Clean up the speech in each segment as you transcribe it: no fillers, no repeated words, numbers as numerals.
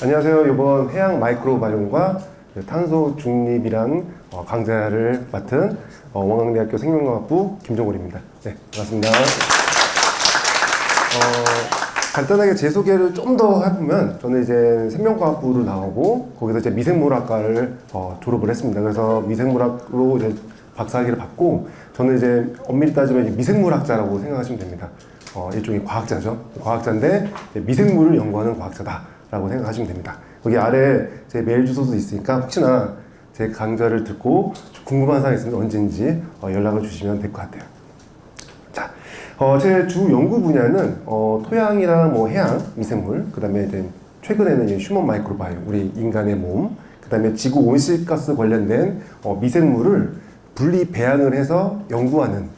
안녕하세요. 이번 해양 마이크로바이옴과 탄소 중립이란 강좌를 맡은 원광대학교 생명과학부 김종골입니다. 네, 반갑습니다. 간단하게 제 소개를 좀 더 해보면, 저는 이제 생명과학부로 나오고 거기서 이제 미생물학과를 졸업을 했습니다. 그래서 미생물학으로 이제 박사학위를 받고, 저는 이제 엄밀히 따지면 이제 미생물학자라고 생각하시면 됩니다. 일종의 과학자죠. 과학자인데 미생물을 연구하는 과학자다라고 생각하시면 됩니다. 거기 아래 제 메일 주소도 있으니까 혹시나 제 강좌를 듣고 궁금한 사항이 있으면 언제든지 연락을 주시면 될 것 같아요. 자, 제 주 연구 분야는 토양이랑 뭐 해양 미생물, 그 다음에 이제 최근에는 이제 휴먼 마이크로바이옴, 우리 인간의 몸, 그 다음에 지구 온실가스 관련된 미생물을 분리 배양을 해서 연구하는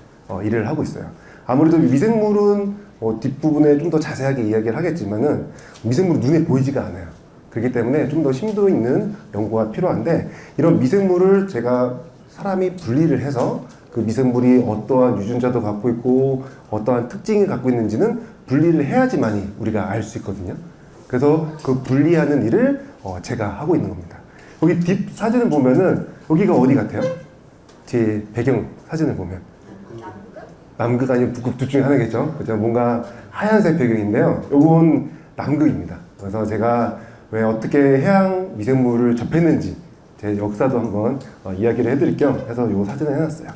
일을 하고 있어요. 아무래도 미생물은 뒷부분에 좀 더 자세하게 이야기를 하겠지만은 미생물은 눈에 보이지가 않아요. 그렇기 때문에 좀 더 심도 있는 연구가 필요한데, 이런 미생물을 제가 사람이 분리를 해서 그 미생물이 어떠한 유전자도 갖고 있고 어떠한 특징을 갖고 있는지는 분리를 해야지만이 우리가 알 수 있거든요. 그래서 그 분리하는 일을 제가 하고 있는 겁니다. 여기 뒷 사진을 보면은 여기가 어디 같아요? 제 배경 사진을 보면 남극 아니면 북극 둘 중에 하나겠죠. 그죠? 뭔가 하얀색 배경인데요. 요건 남극입니다. 그래서 제가 왜 어떻게 해양 미생물을 접했는지 제 역사도 한번 이야기를 해드릴 겸 해서 요 사진을 해놨어요.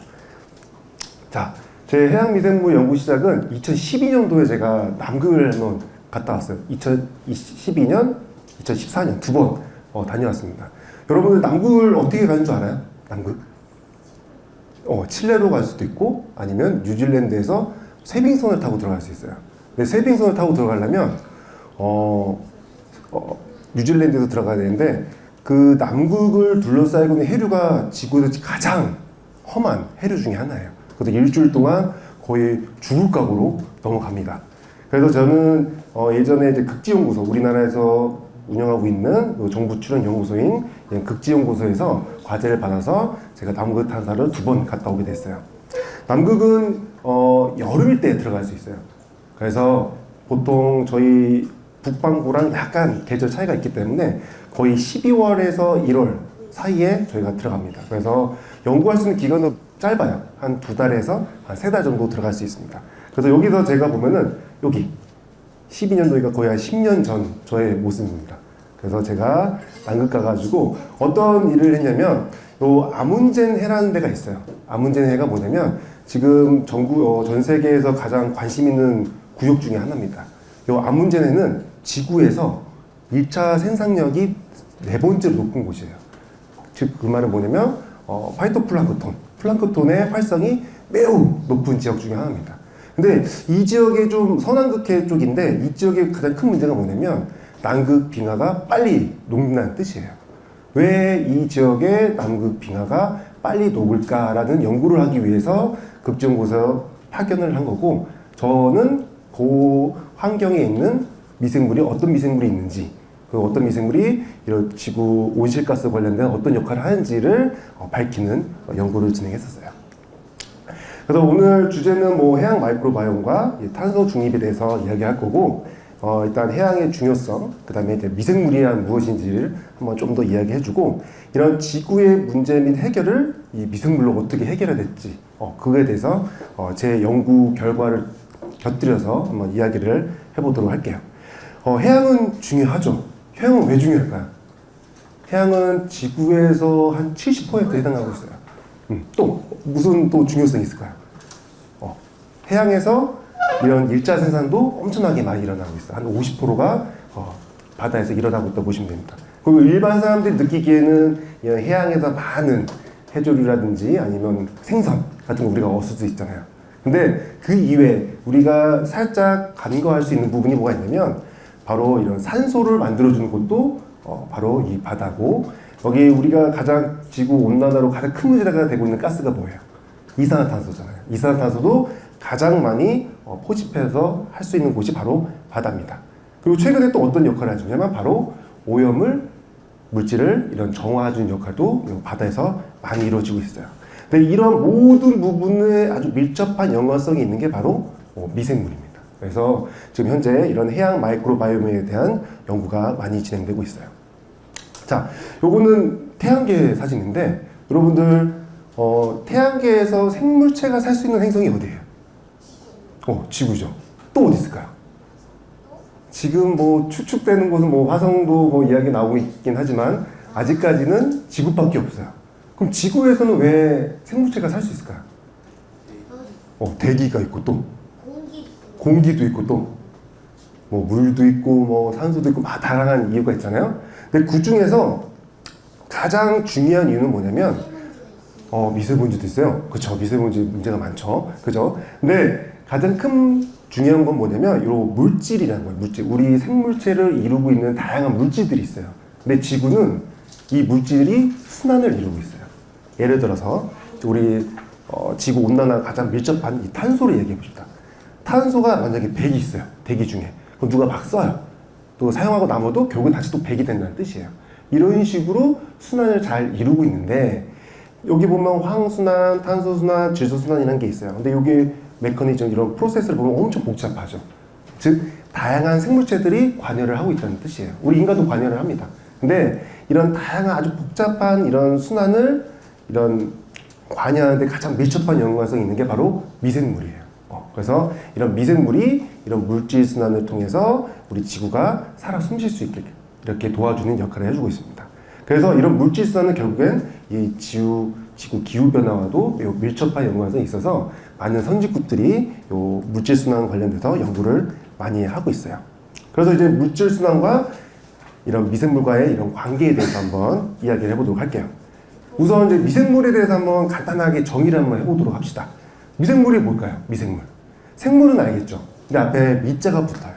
자, 제 해양 미생물 연구 시작은 2012년도에 제가 남극을 한번 갔다 왔어요. 2012년, 2014년 두 번 다녀왔습니다. 여러분들 남극을 어떻게 가는 줄 알아요? 남극? 칠레로 갈 수도 있고 아니면 뉴질랜드에서 세빙선을 타고 들어갈 수 있어요. 근데 세빙선을 타고 들어가려면 뉴질랜드에서 들어가야 되는데, 그 남극을 둘러싸이고 있는 해류가 지구에서 가장 험한 해류 중에 하나예요. 그래서 일주일 동안 거의 죽을 각오로 넘어갑니다. 그래서 저는 예전에 이제 극지연구소, 우리나라에서 운영하고 있는 정부 출연 연구소인 극지연구소에서 과제를 받아서 제가 남극 탐사를 두 번 갔다 오게 됐어요. 남극은 여름일 때 들어갈 수 있어요. 그래서 보통 저희 북반구랑 약간 계절 차이가 있기 때문에 거의 12월에서 1월 사이에 저희가 들어갑니다. 그래서 연구할 수 있는 기간도 짧아요. 한 2달에서 한 3달 정도 들어갈 수 있습니다. 그래서 여기서 제가 보면은 여기 12년도니까 거의 한 10년 전 저의 모습입니다. 그래서 제가 남극 가가지고 어떤 일을 했냐면, 요 아문젠 해라는 데가 있어요. 아문젠 해가 뭐냐면 지금 전 세계에서 가장 관심 있는 구역 중에 하나입니다. 요 아문젠 해는 지구에서 1차 생산력이 4번째로 높은 곳이에요. 즉 그 말은 뭐냐면 플랑크톤의 활성이 매우 높은 지역 중에 하나입니다. 근데 이 지역의 좀 서남극해 쪽인데, 이 지역의 가장 큰 문제가 뭐냐면 남극 빙하가 빨리 녹는다는 뜻이에요. 왜 이 지역의 남극 빙하가 빨리 녹을까라는 연구를 하기 위해서 극지연구소에서 파견을 한 거고, 저는 그 환경에 있는 미생물이 어떤 미생물이 있는지, 그 어떤 미생물이 이런 지구 온실가스 관련된 어떤 역할을 하는지를 밝히는 연구를 진행했었어요. 그래서 오늘 주제는 뭐 해양 마이크로바이옴과 탄소 중립에 대해서 이야기할 거고, 일단 해양의 중요성, 그 다음에 이제 미생물이란 무엇인지를 한번 좀 더 이야기해주고, 이런 지구의 문제 및 해결을 이 미생물로 어떻게 해결해야 될지, 그거에 대해서 제 연구 결과를 곁들여서 한번 이야기를 해보도록 할게요. 해양은 중요하죠. 해양은 왜 중요할까요? 해양은 지구에서 한 70%에 해당하고 있어요. 또 무슨 또 중요성이 있을까요? 해양에서 이런 일자 생산도 엄청나게 많이 일어나고 있어요. 한 50%가 바다에서 일어나고 있다고 보시면 됩니다. 그리고 일반 사람들이 느끼기에는 이런 해양에서 많은 해조류라든지 아니면 생선 같은 거 우리가 얻을 수 있잖아요. 근데 그 이외에 우리가 살짝 간과할 수 있는 부분이 뭐가 있냐면, 바로 이런 산소를 만들어주는 곳도 바로 이 바다고, 여기 우리가 가장 지구 온난화로 가장 큰 문제가 되고 있는 가스가 뭐예요? 이산화탄소잖아요. 이산화탄소도 가장 많이 포집해서 할 수 있는 곳이 바로 바다입니다. 그리고 최근에 또 어떤 역할을 해주냐면 바로 오염을 물질을 이런 정화해주는 역할도 바다에서 많이 이루어지고 있어요. 근데 이런 모든 부분에 아주 밀접한 연관성이 있는 게 바로 미생물입니다. 그래서 지금 현재 이런 해양 마이크로바이옴에 대한 연구가 많이 진행되고 있어요. 자, 요거는 태양계 사진인데 여러분들 태양계에서 생물체가 살 수 있는 행성이 어디예요? 지구죠. 또 어디 있을까요? 지금 뭐 추측되는 곳은 뭐 화성도 뭐 이야기 나오고 있긴 하지만 아직까지는 지구밖에 없어요. 그럼 지구에서는 왜 생물체가 살 수 있을까요? 대기가 있고 또 공기도 있고 또 뭐 물도 있고 뭐 산소도 있고 막 다양한 이유가 있잖아요. 근데 그 중에서 가장 중요한 이유는 뭐냐면 미세먼지도 있어요. 그렇죠. 미세먼지 문제가 많죠. 그죠? 근데 가장 큰 중요한 건 뭐냐면 요 물질이라는 거예요. 물질. 우리 생물체를 이루고 있는 다양한 물질들이 있어요. 근데 지구는 이 물질이 순환을 이루고 있어요. 예를 들어서 우리 지구 온난화 가장 밀접한 이 탄소를 얘기해 봅시다. 탄소가 만약에 100이 있어요. 대기 중에. 그럼 누가 막 써요. 또 사용하고 남아도 결국은 다시 또 100이 된다는 뜻이에요. 이런 식으로 순환을 잘 이루고 있는데 여기 보면 황순환, 탄소순환, 질소순환이라는 게 있어요. 근데 여기 메커니즘 이런 프로세스를 보면 엄청 복잡하죠. 즉 다양한 생물체들이 관여를 하고 있다는 뜻이에요. 우리 인간도 관여를 합니다. 근데 이런 다양한 아주 복잡한 이런 순환을 이런 관여하는데 가장 밀접한 연관성이 있는 게 바로 미생물이에요. 그래서 이런 미생물이 이런 물질 순환을 통해서 우리 지구가 살아 숨쉴 수 있게 이렇게 도와주는 역할을 해주고 있습니다. 그래서 이런 물질 순환은 결국엔 이 지구 기후 변화와도 매우 밀접한 연관성이 있어서 많은 선진국들이 요 물질 순환 관련돼서 연구를 많이 하고 있어요. 그래서 이제 물질 순환과 이런 미생물과의 이런 관계에 대해서 한번 이야기를 해보도록 할게요. 우선 이제 미생물에 대해서 한번 간단하게 정의를 한번 해보도록 합시다. 미생물이 뭘까요? 미생물. 생물은 알겠죠? 근데 앞에 미자가 붙어요.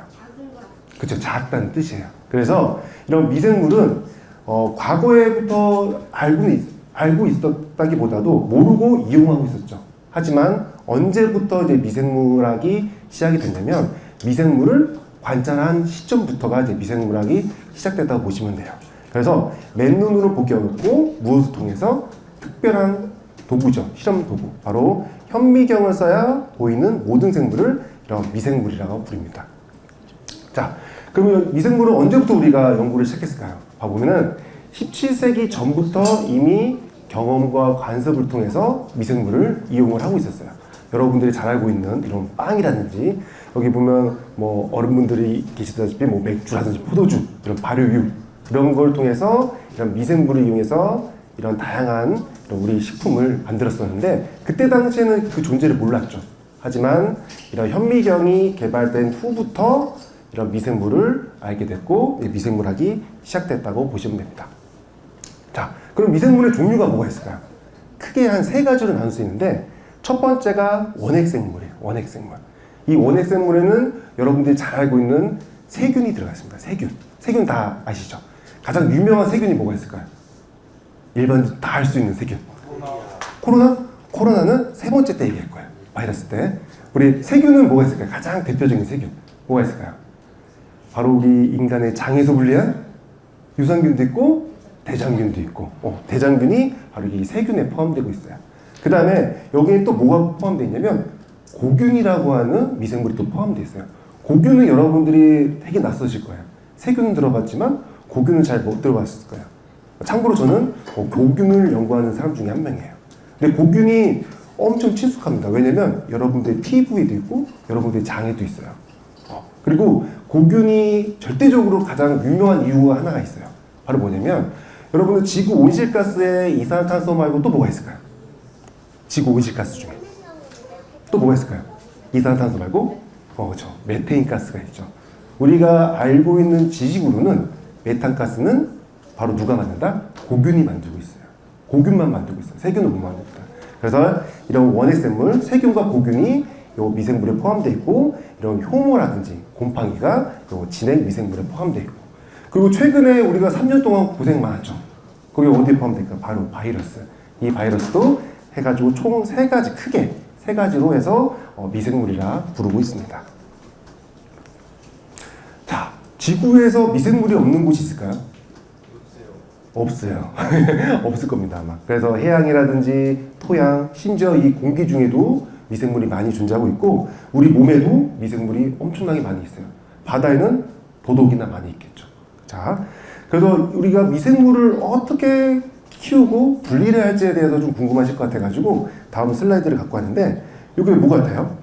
그렇죠. 작다는 뜻이에요. 그래서 이런 미생물은 과거에부터 알고 있었다기보다도 모르고 이용하고 있었죠. 하지만 언제부터 이제 미생물학이 시작이 됐냐면 미생물을 관찰한 시점부터가 이제 미생물학이 시작됐다고 보시면 돼요. 그래서 맨눈으로 보기 어렵고 무엇을 통해서 특별한 도구죠. 실험 도구. 바로 현미경을 써야 보이는 모든 생물을 이런 미생물이라고 부릅니다. 자, 그러면 미생물은 언제부터 우리가 연구를 시작했을까요? 봐보면은 17세기 전부터 이미 경험과 관습을 통해서 미생물을 이용을 하고 있었어요. 여러분들이 잘 알고 있는 이런 빵이라든지 여기 보면 뭐 어른분들이 계시다시피 뭐 맥주라든지 포도주, 이런 발효유 이런 걸 통해서 이런 미생물을 이용해서 이런 다양한 이런 우리 식품을 만들었었는데 그때 당시에는 그 존재를 몰랐죠. 하지만 이런 현미경이 개발된 후부터 이런 미생물을 알게 됐고 미생물학이 시작됐다고 보시면 됩니다. 자, 그럼 미생물의 종류가 뭐가 있을까요? 크게 한 세 가지로 나눌 수 있는데 첫 번째가 원핵생물이에요. 원핵생물. 이 원핵생물에는 여러분들이 잘 알고 있는 세균이 들어가 있습니다. 세균. 세균 다 아시죠? 가장 유명한 세균이 뭐가 있을까요? 일반인 다 알 수 있는 세균. 코로나? 코로나는 세 번째 때 얘기할 거예요. 바이러스 때. 우리 세균은 뭐가 있을까요? 가장 대표적인 세균. 뭐가 있을까요? 바로 우리 인간의 장에서 분리한 유산균도 있고 대장균도 있고 대장균이 바로 이 세균에 포함되고 있어요. 그 다음에 여기에 또 뭐가 포함되어 있냐면 고균이라고 하는 미생물이 또 포함되어 있어요. 고균은 여러분들이 되게 낯서실 거예요. 세균은 들어봤지만 고균은 잘 못 들어봤을 거예요. 참고로 저는 고균을 연구하는 사람 중에 한 명이에요. 근데 고균이 엄청 친숙합니다. 왜냐면 여러분들의 피부에도 있고 여러분들의 장에도 있어요. 그리고 고균이 절대적으로 가장 유명한 이유가 하나가 있어요. 바로 뭐냐면 여러분은 지구 온실가스의 이산화탄소 말고 또 뭐가 있을까요? 지구 온실가스 중에 또 뭐가 있을까요? 이산화탄소 말고 그렇죠. 메테인 가스가 있죠. 우리가 알고 있는 지식으로는 메탄가스는 바로 누가 만든다? 고균이 만들고 있어요. 고균만 만들고 있어요. 세균은 못 만듭니다. 그래서 이런 원핵생물, 세균과 고균이 요 미생물에 포함되어 있고 이런 효모라든지 곰팡이가 요 진핵 미생물에 포함되어 있고 그리고 최근에 우리가 3년 동안 고생 많았죠. 거기 어디에 포함될까? 바로 바이러스. 이 바이러스도 해가지고 총 세 가지 크게 세 가지로 해서 미생물이라 부르고 있습니다. 자, 지구에서 미생물이 없는 곳이 있을까요? 없어요. 없을 겁니다 아마. 그래서 해양이라든지 토양, 심지어 이 공기 중에도 미생물이 많이 존재하고 있고 우리 몸에도 미생물이 엄청나게 많이 있어요. 바다에는 더더욱이나 많이 있겠죠. 자, 그래서 우리가 미생물을 어떻게 키우고 분리를 할지에 대해서 좀 궁금하실 것 같아가지고 다음 슬라이드를 갖고 왔는데 이게 뭐 같아요?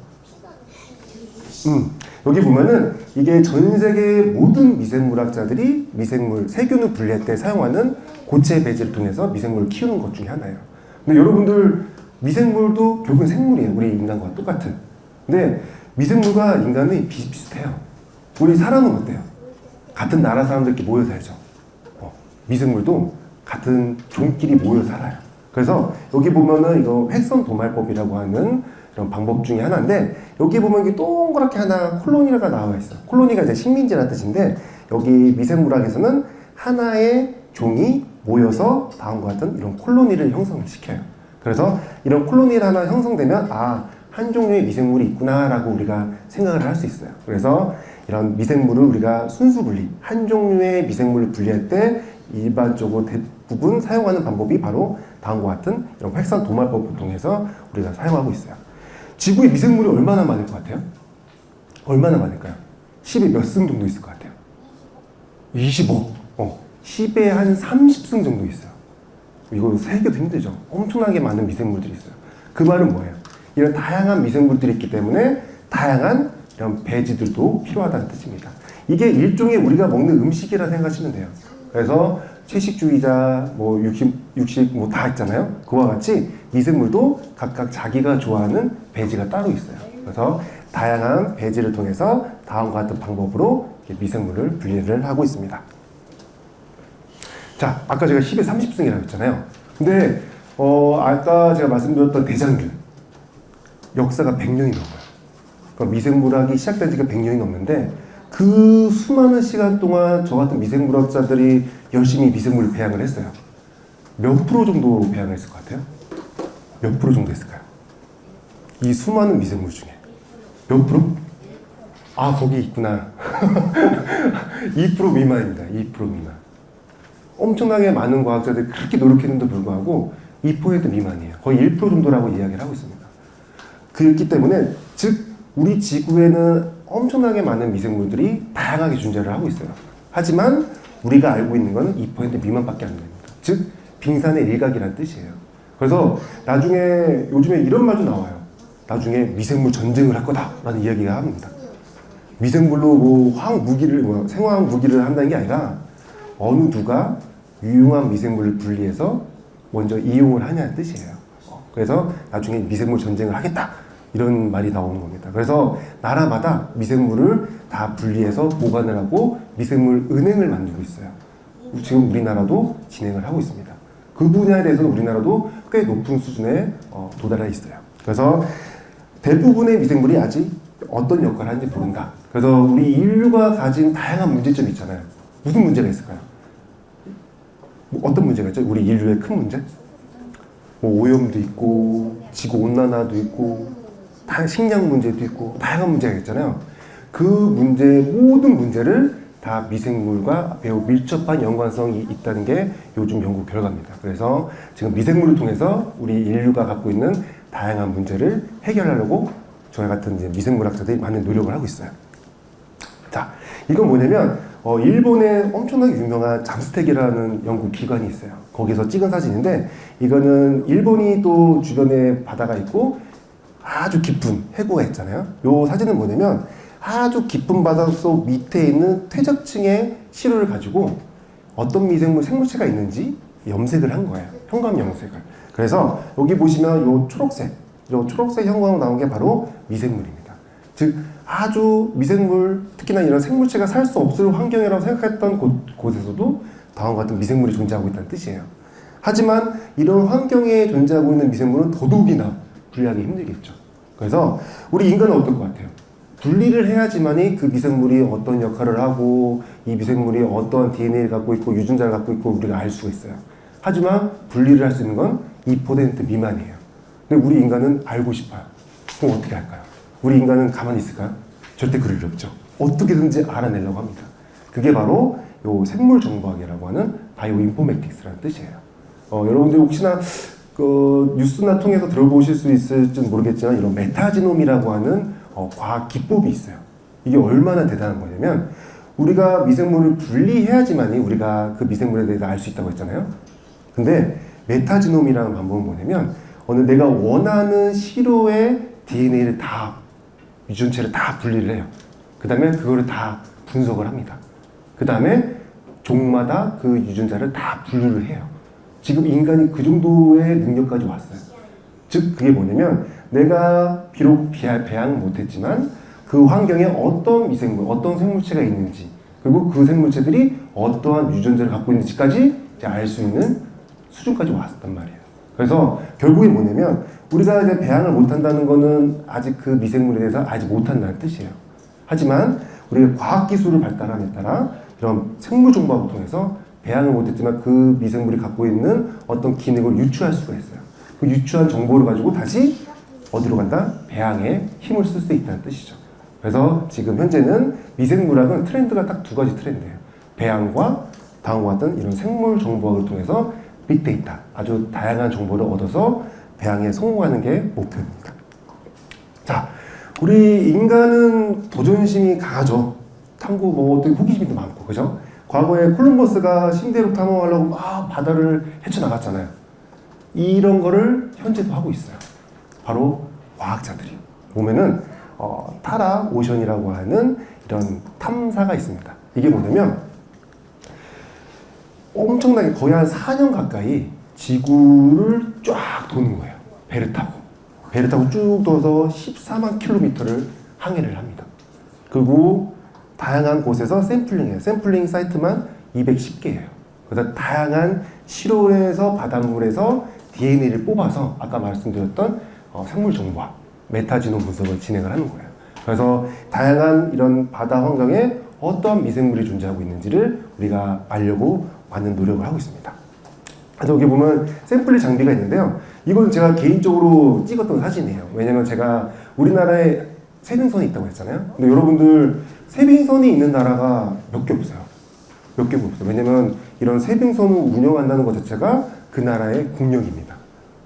여기 보면은 이게 전 세계 모든 미생물학자들이 미생물, 세균을 분리할 때 사용하는 고체 배지를 통해서 미생물을 키우는 것 중에 하나예요. 근데 여러분들 미생물도 결국은 생물이에요. 우리 인간과 똑같은. 근데 미생물과 인간이 비슷비슷해요. 우리 사람은 어때요? 같은 나라 사람들끼리 모여 살죠. 미생물도 같은 종끼리 모여 살아요. 그래서 여기 보면은 이거 획선 도말법이라고 하는 이런 방법 중에 하나인데 여기 보면 이게 동그랗게 하나 콜로니가 나와 있어요. 콜로니가 이제 식민지라는 뜻인데 여기 미생물학에서는 하나의 종이 모여서 다음과 같은 이런 콜로니를 형성시켜요. 그래서 이런 콜로니가 하나 형성되면 한 종류의 미생물이 있구나라고 우리가 생각을 할 수 있어요. 그래서 이런 미생물을 우리가 순수 분리, 한 종류의 미생물을 분리할 때 일반적으로 대부분 사용하는 방법이 바로 다음과 같은 이런 획선 도말법을 통해서 우리가 사용하고 있어요. 지구에 미생물이 얼마나 많을 것 같아요? 얼마나 많을까요? 10에 몇 승 정도 있을 것 같아요? 25. 10에 한 30승 정도 있어요. 이거 세기도 힘들죠. 엄청나게 많은 미생물들이 있어요. 그 말은 뭐예요? 이런 다양한 미생물들이 있기 때문에 다양한 이런 배지들도 필요하다는 뜻입니다. 이게 일종의 우리가 먹는 음식이라 생각하시면 돼요. 그래서 채식주의자, 육식 다 있잖아요. 그와 같이 미생물도 각각 자기가 좋아하는 배지가 따로 있어요. 그래서 다양한 배지를 통해서 다음과 같은 방법으로 미생물을 분리를 하고 있습니다. 자, 아까 제가 10에 30승이라고 했잖아요. 근데 아까 제가 말씀드렸던 대장균 역사가 100년이 넘어요. 그러니까 미생물학이 시작된 지가 100년이 넘는데 그 수많은 시간 동안 저 같은 미생물학자들이 열심히 미생물을 배양을 했어요. 몇 프로 정도 배양을 했을 것 같아요? 몇 프로 정도 했을까요? 이 수많은 미생물 중에 몇 프로? 거기 있구나. 2% 미만입니다. 2% 미만. 엄청나게 많은 과학자들이 그렇게 노력했는데도 불구하고 2% 미만이에요. 거의 1% 정도라고 이야기를 하고 있습니다. 그렇기 때문에 즉 우리 지구에는 엄청나게 많은 미생물들이 다양하게 존재를 하고 있어요. 하지만 우리가 알고 있는 것은 2% 미만밖에 안 됩니다. 즉 빙산의 일각이라는 뜻이에요. 그래서 나중에 요즘에 이런 말도 나와요. 나중에 미생물 전쟁을 할 거다라는 이야기가 합니다. 미생물로 화학 무기를 생화학 무기를 한다는 게 아니라 어느 누가 유용한 미생물을 분리해서 먼저 이용을 하냐는 뜻이에요. 그래서 나중에 미생물 전쟁을 하겠다 이런 말이 나오는 겁니다. 그래서 나라마다 미생물을 다 분리해서 보관을 하고 미생물 은행을 만들고 있어요. 지금 우리나라도 진행을 하고 있습니다. 그 분야에 대해서는 우리나라도 꽤 높은 수준에 도달해 있어요. 그래서 대부분의 미생물이 아직 어떤 역할을 하는지 모른다. 그래서 우리 인류가 가진 다양한 문제점이 있잖아요. 무슨 문제가 있을까요? 어떤 문제가 있죠? 우리 인류의 큰 문제? 오염도 있고 지구온난화도 있고 식량 문제도 있고 다양한 문제가 있잖아요. 그 모든 문제를 다 미생물과 매우 밀접한 연관성이 있다는 게 요즘 연구 결과입니다. 그래서 지금 미생물을 통해서 우리 인류가 갖고 있는 다양한 문제를 해결하려고 저희 같은 이제 미생물학자들이 많은 노력을 하고 있어요. 자, 이건 뭐냐면 일본에 엄청나게 유명한 잠스텍이라는 연구 기관이 있어요. 거기서 찍은 사진인데 이거는 일본이 또 주변에 바다가 있고 아주 깊은 해구가 있잖아요. 이 사진은 뭐냐면 아주 깊은 바닷속 밑에 있는 퇴적층의 시료를 가지고 어떤 미생물 생물체가 있는지 염색을 한 거예요. 형광 염색을. 그래서 여기 보시면 요 초록색 형광으로 나온 게 바로 미생물입니다. 즉 아주 미생물, 특히나 이런 생물체가 살 수 없을 환경이라고 생각했던 곳에서도 다음과 같은 미생물이 존재하고 있다는 뜻이에요. 하지만 이런 환경에 존재하고 있는 미생물은 더더욱이나 분리하기 힘들겠죠. 그래서 우리 인간은 어떨 것 같아요? 분리를 해야지만이 그 미생물이 어떤 역할을 하고 이 미생물이 어떤 DNA를 갖고 있고 유전자를 갖고 있고 우리가 알 수가 있어요. 하지만 분리를 할 수 있는 건 2% 미만이에요. 근데 우리 인간은 알고 싶어요. 그럼 어떻게 할까요? 우리 인간은 가만히 있을까요? 절대 그럴 리 없죠. 어떻게든지 알아내려고 합니다. 그게 바로 요 생물정보학이라고 하는 바이오 인포메틱스라는 뜻이에요. 여러분들 혹시나 뉴스나 통해서 들어보실 수 있을지 모르겠지만 이런 메타지놈이라고 하는 과학 기법이 있어요. 이게 얼마나 대단한 거냐면 우리가 미생물을 분리해야지만이 우리가 그 미생물에 대해서 알 수 있다고 했잖아요. 근데 메타지놈이라는 방법은 뭐냐면 어느 내가 원하는 시로의 DNA를 다 유전체를 다 분리를 해요. 그 다음에 그거를 다 분석을 합니다. 그 다음에 종마다 그 유전자를 다 분류를 해요. 지금 인간이 그 정도의 능력까지 왔어요. 즉 그게 뭐냐면 내가 비록 배양은 못했지만 그 환경에 어떤 미생물, 어떤 생물체가 있는지 그리고 그 생물체들이 어떠한 유전자를 갖고 있는지까지 알 수 있는 수준까지 왔단 말이에요. 그래서 결국에 뭐냐면 우리가 이제 배양을 못한다는 거는 아직 그 미생물에 대해서 알지 못한다는 뜻이에요. 하지만 우리가 과학기술을 발달함에 따라 이런 생물정보학을 통해서 배양을 못했지만 그 미생물이 갖고 있는 어떤 기능을 유추할 수가 있어요. 그 유추한 정보를 가지고 다시 어디로 간다? 배양에 힘을 쓸 수 있다는 뜻이죠. 그래서 지금 현재는 미생물학은 트렌드가 딱 두 가지 트렌드예요. 배양과 다음과 같은 이런 생물정보학을 통해서 빅데이터, 아주 다양한 정보를 얻어서 배양에 성공하는 게 목표입니다. 자, 우리 인간은 도전심이 강하죠. 탐구 어떤 호기심도 많고, 그죠? 과거에 콜럼버스가 신대륙 탐험하려고 막 바다를 헤쳐나갔잖아요. 이런 거를 현재도 하고 있어요. 바로 과학자들이. 보면은 타라 오션이라고 하는 이런 탐사가 있습니다. 이게 뭐냐면 엄청나게 거의 한 4년 가까이 지구를 쫙 도는 거예요. 배를 타고 쭉 돌아서 14만 킬로미터를 항해를 합니다. 그리고 다양한 곳에서 샘플링해요. 샘플링 사이트만 210개예요. 그래서 다양한 시로에서 바닷물에서 DNA를 뽑아서 아까 말씀드렸던 생물 정보학, 메타지놈 분석을 진행을 하는 거예요. 그래서 다양한 이런 바다 환경에 어떤 미생물이 존재하고 있는지를 우리가 알려고 많은 노력을 하고 있습니다. 그래서 여기 보면 샘플링 장비가 있는데요. 이건 제가 개인적으로 찍었던 사진이에요. 왜냐면 제가 우리나라에 세빙선이 있다고 했잖아요. 근데 여러분들 세빙선이 있는 나라가 몇 개 없어요. 몇 개가 없어요. 왜냐면 이런 세빙선을 운영한다는 것 자체가 그 나라의 국력입니다.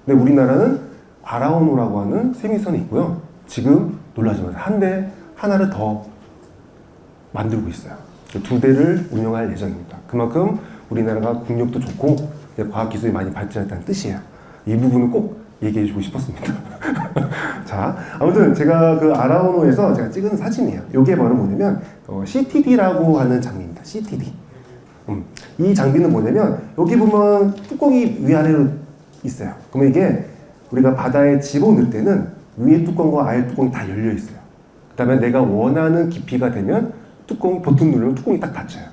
근데 우리나라는 아라오노라고 하는 세빙선이 있고요. 지금 놀라지 마세요. 하나를 더 만들고 있어요. 2대를 운영할 예정입니다. 그만큼 우리나라가 국력도 좋고 과학기술이 많이 발전했다는 뜻이에요. 이 부분을 꼭 얘기해 주고 싶었습니다. 자, 아무튼 제가 그 아라오노에서 제가 찍은 사진이에요. 이게 바로 뭐냐면 CTD라고 하는 장비입니다. CTD. 이 장비는 뭐냐면 여기 보면 뚜껑이 위아래로 있어요. 그러면 이게 우리가 바다에 집어넣을 때는 위에 뚜껑과 아래 뚜껑이 다 열려 있어요. 그 다음에 내가 원하는 깊이가 되면 버튼 누르면 뚜껑이 딱 닫혀요.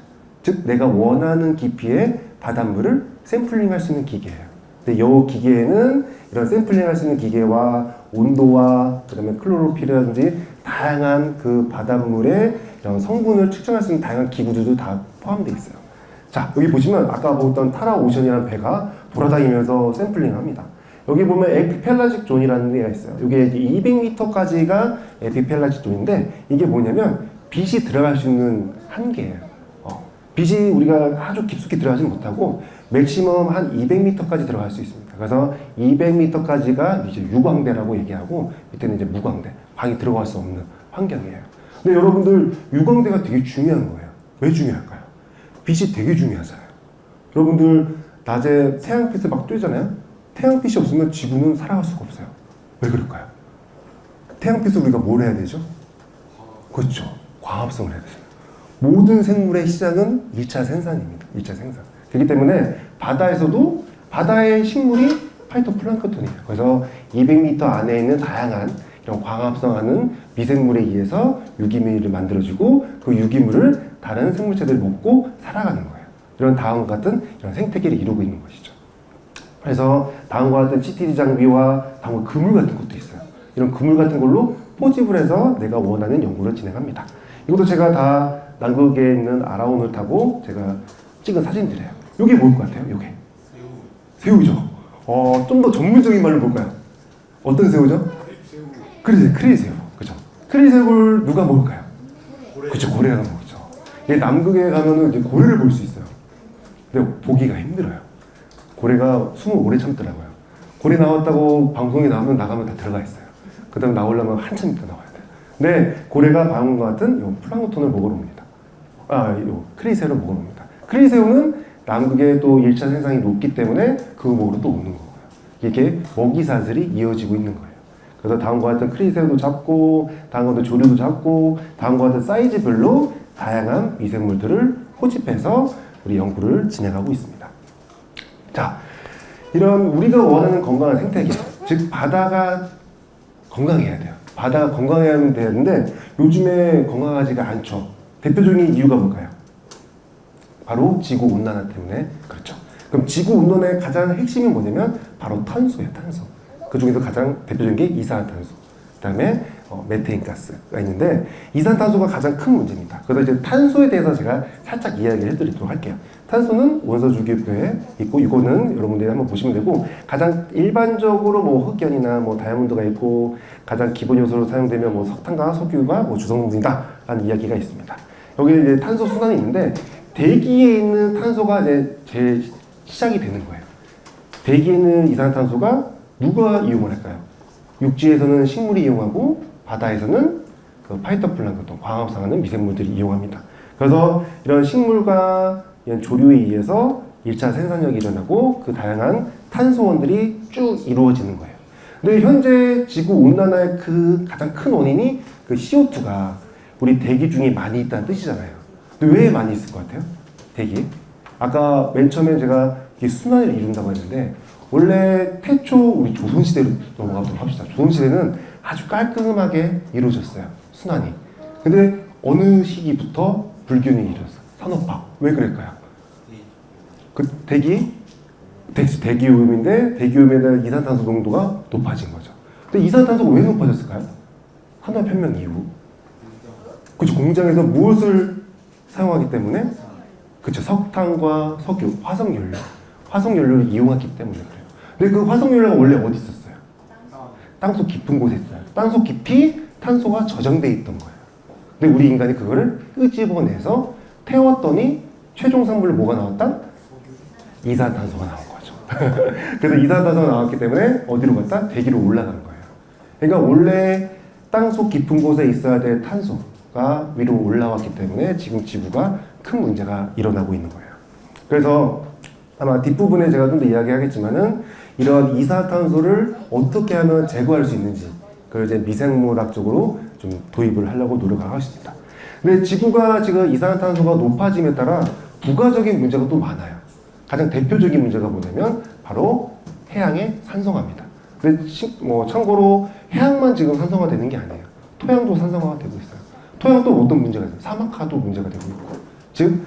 즉 내가 원하는 깊이의 바닷물을 샘플링 할 수 있는 기계예요. 근데 이 기계에는 이런 샘플링 할 수 있는 기계와 온도와 그 다음에 클로로필이라든지 다양한 그 바닷물의 이런 성분을 측정할 수 있는 다양한 기구들도 다 포함되어 있어요. 자, 여기 보시면 아까 보던 타라 오션이라는 배가 돌아다니면서 샘플링을 합니다. 여기 보면 에피펠라직 존이라는 데가 있어요. 이게 200m까지가 에피펠라직 존인데 이게 뭐냐면 빛이 들어갈 수 있는 한계예요. 빛이 우리가 아주 깊숙이 들어가지는 못하고 맥시멈 한 200m까지 들어갈 수 있습니다. 그래서 200m까지가 이제 유광대라고 얘기하고 밑에는 이제 무광대, 광이 들어갈 수 없는 환경이에요. 근데 여러분들 유광대가 되게 중요한 거예요. 왜 중요할까요? 빛이 되게 중요하잖아요. 여러분들 낮에 태양빛을 막 쬐잖아요. 태양빛이 없으면 지구는 살아갈 수가 없어요. 왜 그럴까요? 태양빛을 우리가 뭘 해야 되죠? 그렇죠. 광합성을 해야 되죠. 모든 생물의 시작은 1차 생산입니다. 1차 생산. 그렇기 때문에 바다에서도 바다의 식물이 파이토플랑크톤이에요. 그래서 200m 안에 있는 다양한 이런 광합성하는 미생물에 의해서 유기물이 만들어지고 그 유기물을 다른 생물체들이 먹고 살아가는 거예요. 이런 다음과 같은 이런 생태계를 이루고 있는 것이죠. 그래서 다음과 같은 CTD 장비와 다음과 그물 같은 것도 있어요. 이런 그물 같은 걸로 포집을 해서 내가 원하는 연구를 진행합니다. 이것도 제가 다 남극에 있는 아라온을 타고 제가 찍은 사진들이에요. 이게 뭘 것 같아요? 이게 새우죠. 좀 더 전문적인 말로 볼까요? 어떤 새우죠? 크릴 새우. 그죠? 크릴 새우를 누가 먹을까요? 그죠? 고래가 먹죠. 남극에 가면은 이제 고래를 볼 수 있어요. 근데 보기가 힘들어요. 고래가 숨을 오래 참더라고요. 고래 나왔다고 방송에 나가면 다 들어가 있어요. 그 다음 나오려면 한참 있다 나와야 돼요. 근데 고래가 방금과 같은 요 플랑크톤을 먹으러 옵니다. 요 크리새우를 먹으러 옵니다. 크리새우는 남극에 또 1차 생산이 높기 때문에 그거 먹으러 또 오는 거예요. 이게 먹이사슬이 이어지고 있는 거예요. 그래서 다음과 같은 크리새우도 잡고, 다음과 같은 조류도 잡고, 다음과 같은 사이즈별로 다양한 미생물들을 포집해서 우리 연구를 진행하고 있습니다. 자, 이런 우리가 원하는 건강한 생태계, 즉 바다가 건강해야 돼요. 바다가 건강해야 되는데 요즘에 건강하지가 않죠. 대표적인 이유가 뭘까요? 바로 지구온난화 때문에 그렇죠. 그럼 지구온난화의 가장 핵심이 뭐냐면 바로 탄소예요. 탄소. 그 중에서 가장 대표적인 게 이산화탄소, 그 다음에 메테인 가스가 있는데 이산탄소가 가장 큰 문제입니다. 그래서 이제 탄소에 대해서 제가 살짝 이야기를 해드리도록 할게요. 탄소는 원소 주기표에 있고 이거는 여러분들이 한번 보시면 되고 가장 일반적으로 뭐 흑연이나 뭐 다이아몬드가 있고 가장 기본 요소로 사용되면 뭐 석탄과 석유가 뭐 주성분이다라는 이야기가 있습니다. 여기 이제 탄소 순환이 있는데 대기에 있는 탄소가 이제 제일 시작이 되는 거예요. 대기에 있는 이산탄소가 누가 이용을 할까요? 육지에서는 식물이 이용하고 바다에서는 그 파이토플랑크톤, 광합성하는 미생물들이 이용합니다. 그래서 이런 식물과 이런 조류에 의해서 1차 생산력이 일어나고 그 다양한 탄소원들이 쭉 이루어지는 거예요. 근데 현재 지구 온난화의 그 가장 큰 원인이 그 CO2가 우리 대기 중에 많이 있다는 뜻이잖아요. 근데 왜 많이 있을 것 같아요? 대기? 아까 맨 처음에 제가 순환을 이룬다고 했는데 원래 태초 우리 조선시대로 넘어가도록 합시다. 조선시대는 아주 깔끔하게 이루어졌어요. 순환이. 근데 어느 시기부터 불균형이 이루어졌어요? 산업화. 왜 그럴까요? 그 대기오염인데 대기오염에 대한 이산탄소 농도가 높아진 거죠. 근데 이산탄소가 왜 높아졌을까요? 산업혁명 이후. 그렇죠. 공장에서 무엇을 사용하기 때문에? 그렇죠. 석탄과 석유, 화석연료. 화석연료를 이용하기 때문에 그래요. 근데 그 화석연료가 원래 어디 있었어요? 땅속 깊은 곳에 있어요. 땅속 깊이 탄소가 저장돼 있던 거예요. 근데 우리 인간이 그거를 끄집어내서 태웠더니 최종 산물로 뭐가 나왔다? 이산탄소가 나온 거죠. 그래서 이산탄소가 나왔기 때문에 어디로 갔다? 대기로 올라간 거예요. 그러니까 원래 땅속 깊은 곳에 있어야 될 탄소가 위로 올라왔기 때문에 지금 지구가 큰 문제가 일어나고 있는 거예요. 그래서 아마 뒷부분에 제가 좀 더 이야기하겠지만은 이런 이산화탄소를 어떻게 하면 제거할 수 있는지 그걸 이제 미생물학적으로 좀 도입을 하려고 노력하고 있습니다. 근데 지구가 지금 이산화탄소가 높아짐에 따라 부가적인 문제가 또 많아요. 가장 대표적인 문제가 뭐냐면 바로 해양의 산성화입니다. 근데 참고로 해양만 지금 산성화되는 게 아니에요. 토양도 산성화가 되고 있어요. 토양도 어떤 문제가 있어요? 사막화도 문제가 되고 있고, 즉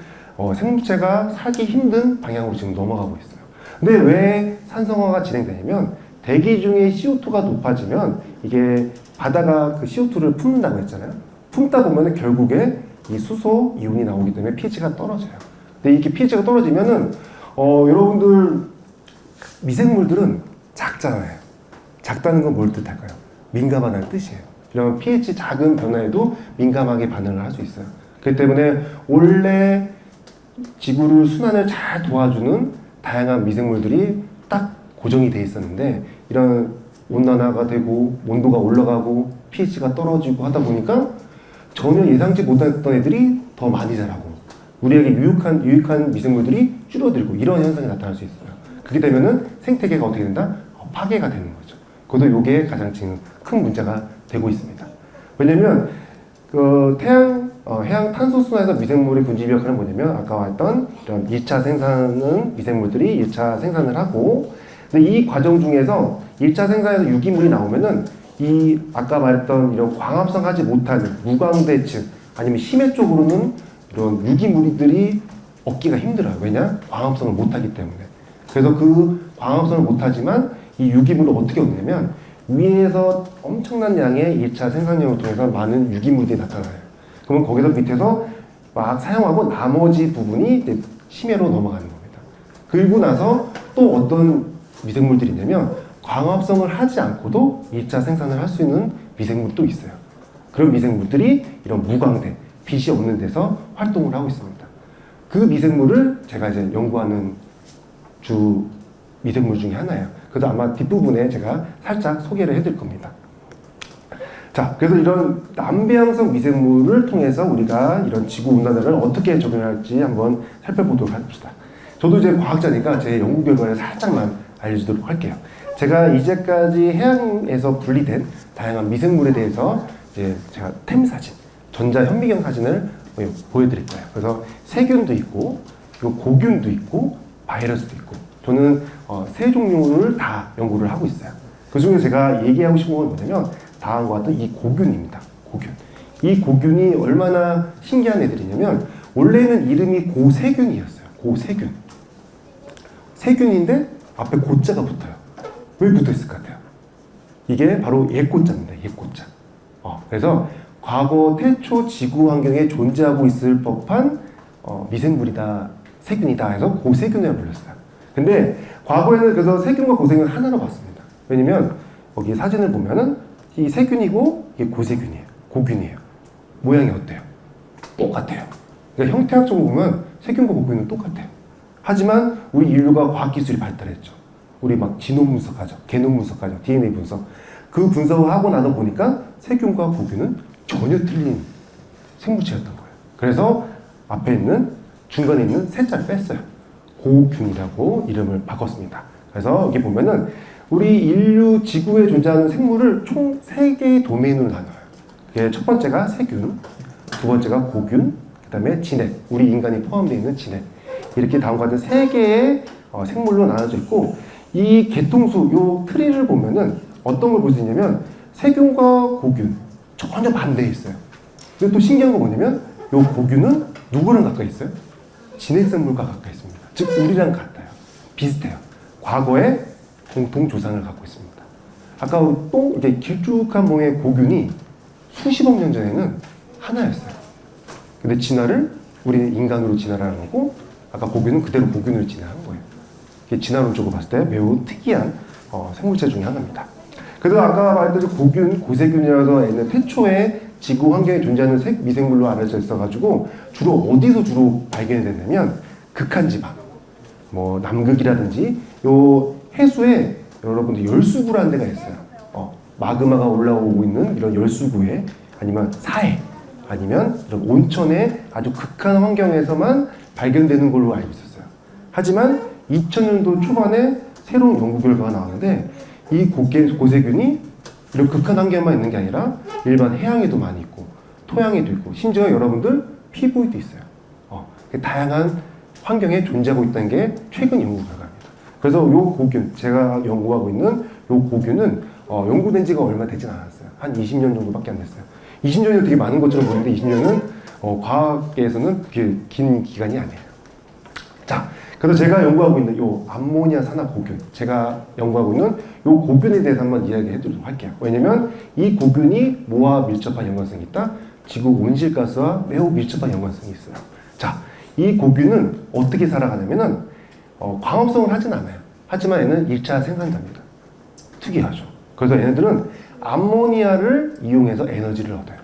생물체가 살기 힘든 방향으로 지금 넘어가고 있어요. 근데 왜 산성화가 진행되냐면 대기 중에 CO2가 높아지면 이게 바다가 그 CO2를 품는다고 했잖아요. 품다 보면 결국에 이 수소 이온이 나오기 때문에 pH가 떨어져요. 근데 이렇게 pH가 떨어지면은 여러분들 미생물들은 작잖아요. 작다는 건 뭘 뜻할까요? 민감하다는 뜻이에요. 이런 pH 작은 변화에도 민감하게 반응을 할 수 있어요. 그렇기 때문에 원래 지구를 순환을 잘 도와주는 다양한 미생물들이 딱 고정이 돼 있었는데 이런 온난화가 되고 온도가 올라가고 pH가 떨어지고 하다 보니까 전혀 예상치 못했던 애들이 더 많이 자라고 우리에게 유익한 미생물들이 줄어들고 이런 현상이 나타날 수 있어요. 그렇게 되면은 생태계가 어떻게 된다? 파괴가 되는 거죠. 그것도 이게 가장 지금 큰 문제가 되고 있습니다. 왜냐면 그 해양 탄소 순환에서 미생물의 군집 역할은 뭐냐면 아까 말했던 이런 2차 생산은 미생물들이 1차 생산을 하고 근데 이 과정 중에서 1차 생산에서 유기물이 나오면은 이 아까 말했던 이런 광합성하지 못하는 무광대층 아니면 심해 쪽으로는 이런 유기물들이 얻기가 힘들어요. 왜냐? 광합성을 못하기 때문에. 그래서 그 광합성을 못하지만 이 유기물을 어떻게 얻냐면 위에서 엄청난 양의 1차 생산량을 통해서 많은 유기물들이 나타나요. 그러면 거기서 밑에서 막 사용하고 나머지 부분이 이제 심해로 넘어가는 겁니다. 그리고 나서 또 어떤 미생물들이 있냐면 광합성을 하지 않고도 1차 생산을 할 수 있는 미생물도 있어요. 그런 미생물들이 이런 무광대, 빛이 없는 데서 활동을 하고 있습니다. 그 미생물을 제가 이제 연구하는 주 미생물 중에 하나예요. 그래서 아마 뒷부분에 제가 살짝 소개를 해드릴 겁니다. 자, 그래서 이런 남배양성 미생물을 통해서 우리가 이런 지구온난화를 어떻게 적용할지 한번 살펴보도록 합시다. 저도 이제 과학자니까 제 연구 결과를 살짝만 알려주도록 할게요. 제가 이제까지 해양에서 분리된 다양한 미생물에 대해서 이제 제가 템 사진, 전자 현미경 사진을 보여드릴 거예요. 그래서 세균도 있고, 그리고 고균도 있고, 바이러스도 있고, 저는 세 종류를 다 연구를 하고 있어요. 그 중에 제가 얘기하고 싶은 건 뭐냐면 다음과 같은 이 고균입니다. 고균. 이 고균이 얼마나 신기한 애들이냐면 원래는 이름이 고세균이었어요. 고세균. 세균인데 앞에 고자가 붙어요. 왜 붙어 있을 것 같아요? 이게 바로 옛고자입니다. 옛고자. 그래서 과거 태초 지구 환경에 존재하고 있을 법한 미생물이다, 세균이다 해서 고세균이라고 불렀어요. 근데 과거에는 그래서 세균과 고세균을 하나로 봤습니다. 왜냐면 여기 사진을 보면은 이 세균이고 이게 고세균이에요. 고균이에요. 모양이 어때요? 똑같아요. 그러니까 형태학적으로 보면 세균과 고균은 똑같아요. 하지만 우리 인류가 과학기술이 발달했죠. 우리 막 지노 분석하죠. 게놈 분석하죠. DNA 분석. 그 분석을 하고 나서 보니까 세균과 고균은 전혀 틀린 생물체였던 거예요. 그래서 앞에 있는 중간에 있는 세자를 뺐어요. 고균이라고 이름을 바꿨습니다. 그래서 여기 보면은 우리 인류 지구에 존재하는 생물을 총 3개의 도메인으로 나눠요. 그게 첫 번째가 세균, 두 번째가 고균, 그 다음에 진액, 우리 인간이 포함되어 있는 진액. 이렇게 다음과 같은 3개의 생물로 나눠져 있고, 이 개통수, 요 트리를 보면은 어떤 걸 볼 수 있냐면 세균과 고균 전혀 반대에 있어요. 근데 또 신기한 거 뭐냐면 요 고균은 누구랑 가까이 있어요? 진핵생물과 가까이 있습니다. 즉 우리랑 같아요. 비슷해요. 과거에 공통 조상을 갖고 있습니다. 아까 이렇게 길쭉한 모양의 고균이 수십억 년 전에는 하나였어요. 근데 진화를 우리는 인간으로 진화를 하는 거고, 아까 고균은 그대로 고균으로 진화한 거예요. 이게 진화론적으로 봤을 때 매우 특이한 생물체 중에 하나입니다. 그래서 아까 말했듯이 고균, 고세균이라서 얘는 태초에 지구 환경에 존재하는 미생물로 알려져 있어가지고 주로 어디서 주로 발견이 됐냐면 극한 지방, 뭐 남극이라든지 요 해수에 여러분들 열수구라는 데가 있어요. 마그마가 올라오고 있는 이런 열수구에, 아니면 사해, 아니면 이런 온천의 아주 극한 환경에서만 발견되는 걸로 알고 있었어요. 하지만 2000년도 초반에 새로운 연구 결과가 나왔는데 이 고세균이 이런 극한 환경에만 있는 게 아니라 일반 해양에도 많이 있고 토양에도 있고 심지어 여러분들 피부에도 있어요. 다양한 환경에 존재하고 있다는 게 최근 연구 결과입니다. 그래서 요 고균, 제가 연구하고 있는 요 고균은 연구된 지가 얼마 되진 않았어요. 한 20년 정도밖에 안 됐어요. 20년이 되게 많은 것처럼 보이는데 20년은 과학계에서는 그렇게 긴 기간이 아니에요. 자, 그래서 제가 연구하고 있는 요 암모니아 산화 고균, 제가 연구하고 있는 요 고균에 대해서 한번 이야기해 드리도록 할게요. 왜냐면 이 고균이 뭐와 밀접한 연관성이 있다? 지구 온실가스와 매우 밀접한 연관성이 있어요. 자, 이 고균은 어떻게 살아가냐면은 광합성을 하진 않아요. 하지만 얘는 1차 생산자입니다. 특이하죠. 그래서 얘네들은 암모니아를 이용해서 에너지를 얻어요.